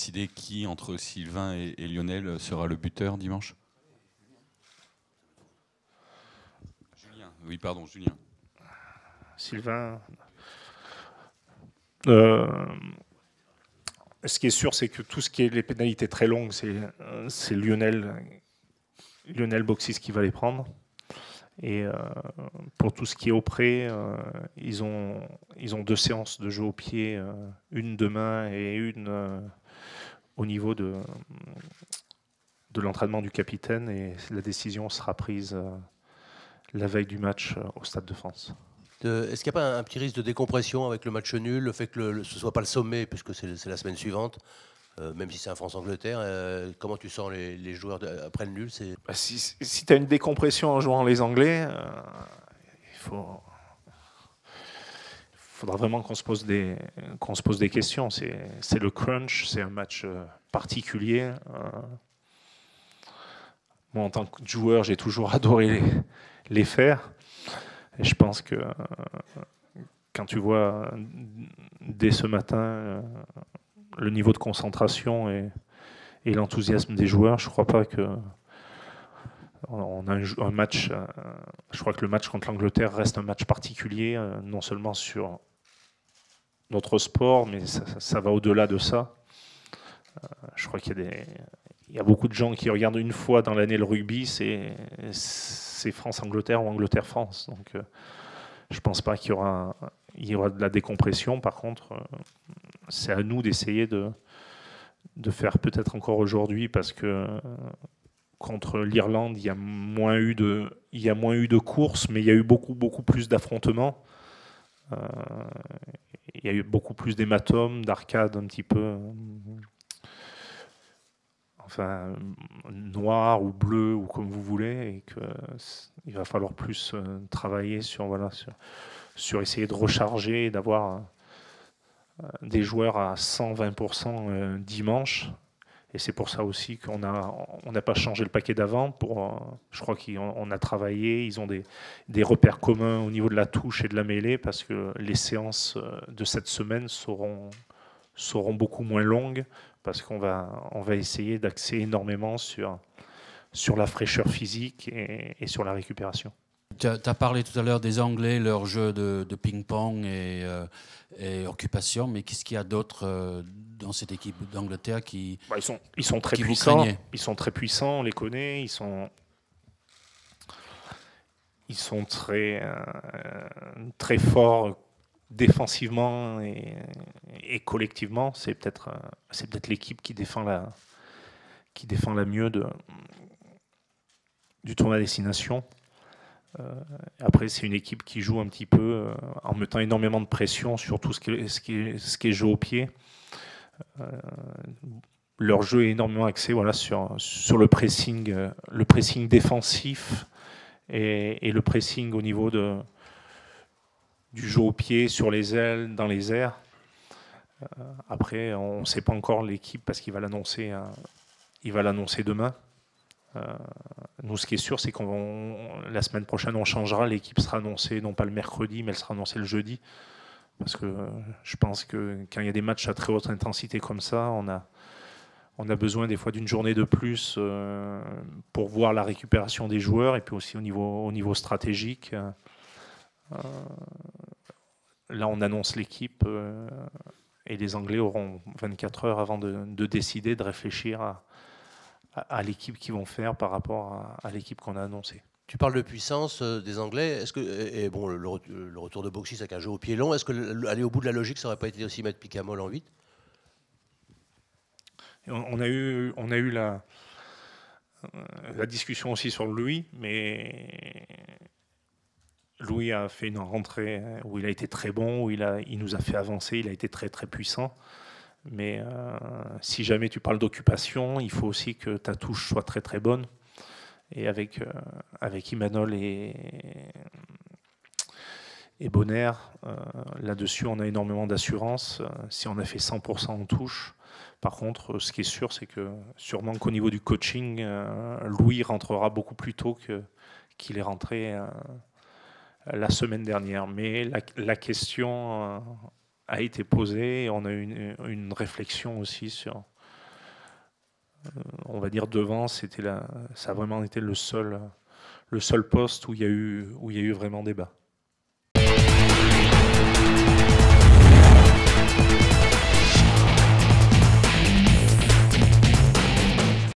décider qui, entre Sylvain et Lionel, sera le buteur dimanche? Julien, oui, pardon, Julien. Sylvain. Ce qui est sûr, c'est que tout ce qui est les pénalités très longues, c'est Lionel Boxis qui va les prendre. Et pour tout ce qui est au pré, ils ont 2 séances de jeu au pied, une demain et une au niveau de l'entraînement du capitaine. Et la décision sera prise la veille du match au Stade de France. Est-ce qu'il n'y a pas un petit risque de décompression avec le match nul, le fait que ce ne soit pas le sommet, puisque c'est la semaine suivante, même si c'est un France-Angleterre? Comment tu sens les joueurs après le nul? Si tu as une décompression en jouant les Anglais, il faudra vraiment qu'on se pose des questions. C'est le crunch, c'est un match particulier. Moi, en tant que joueur, j'ai toujours adoré les faire. Et je pense que quand tu vois dès ce matin le niveau de concentration et l'enthousiasme des joueurs, je ne crois pas que on a un match. Je crois que le match contre l'Angleterre reste un match particulier, non seulement sur notre sport, mais ça va au-delà de ça. Je crois qu'il y a beaucoup de gens qui regardent une fois dans l'année le rugby, c'est France-Angleterre ou Angleterre-France. Donc je ne pense pas qu'il y aura de la décompression. Par contre, c'est à nous d'essayer de faire peut-être encore aujourd'hui, parce que contre l'Irlande, il y a moins eu de courses, mais il y a eu beaucoup plus d'affrontements. Il y a eu beaucoup plus d'hématomes, d'arcades un petit peu, enfin, noir ou bleu ou comme vous voulez, et qu'il va falloir plus travailler sur essayer de recharger et d'avoir des joueurs à 120% dimanche. Et c'est pour ça aussi qu'on n'a pas changé le paquet d'avant. Je crois qu'on a travaillé, ils ont des repères communs au niveau de la touche et de la mêlée, parce que les séances de cette semaine seront beaucoup moins longues, parce qu'on va essayer d'axer énormément sur la fraîcheur physique et sur la récupération. Tu as parlé tout à l'heure des Anglais, leur jeu de ping-pong et occupation, mais qu'est-ce qu'il y a d'autre dans cette équipe d'Angleterre qui ils sont très puissants. Ils sont très puissants, on les connaît. Ils sont très forts défensivement et collectivement. C'est peut-être l'équipe qui défend la mieux du tournoi Destination. Après, c'est une équipe qui joue un petit peu en mettant énormément de pression sur tout ce qui est jeu au pied. Leur jeu est énormément axé sur le pressing défensif et le pressing au niveau du jeu au pied, sur les ailes, dans les airs. Après, on ne sait pas encore l'équipe, parce qu'il va l'annoncer demain. Nous, ce qui est sûr, c'est que la semaine prochaine, on changera. L'équipe sera annoncée, non pas le mercredi, mais elle sera annoncée le jeudi. Parce que je pense que quand il y a des matchs à très haute intensité comme ça, on a besoin des fois d'une journée de plus pour voir la récupération des joueurs, et puis aussi au niveau stratégique. Là, on annonce l'équipe et les Anglais auront 24 heures avant de décider, de réfléchir à l'équipe qu'ils vont faire par rapport à l'équipe qu'on a annoncée. Tu parles de puissance des Anglais. Est-ce que le retour de Boxis avec un jeu au pied long, est-ce que aller au bout de la logique, ça n'aurait pas été aussi mettre Picamol en 8? On a eu la discussion aussi sur Louis, mais Louis a fait une rentrée où il a été très bon, où il nous a fait avancer, il a été très très puissant. Mais si jamais tu parles d'occupation, il faut aussi que ta touche soit très très bonne. Et avec Imanol et Bonner, là-dessus, on a énormément d'assurance. Si on a fait 100% en touche, par contre, ce qui est sûr, c'est que sûrement qu'au niveau du coaching, Louis rentrera beaucoup plus tôt qu'il est rentré la semaine dernière. Mais la question a été posée, et on a eu une réflexion aussi on va dire devant, ça a vraiment été le seul poste où il y a eu vraiment débat.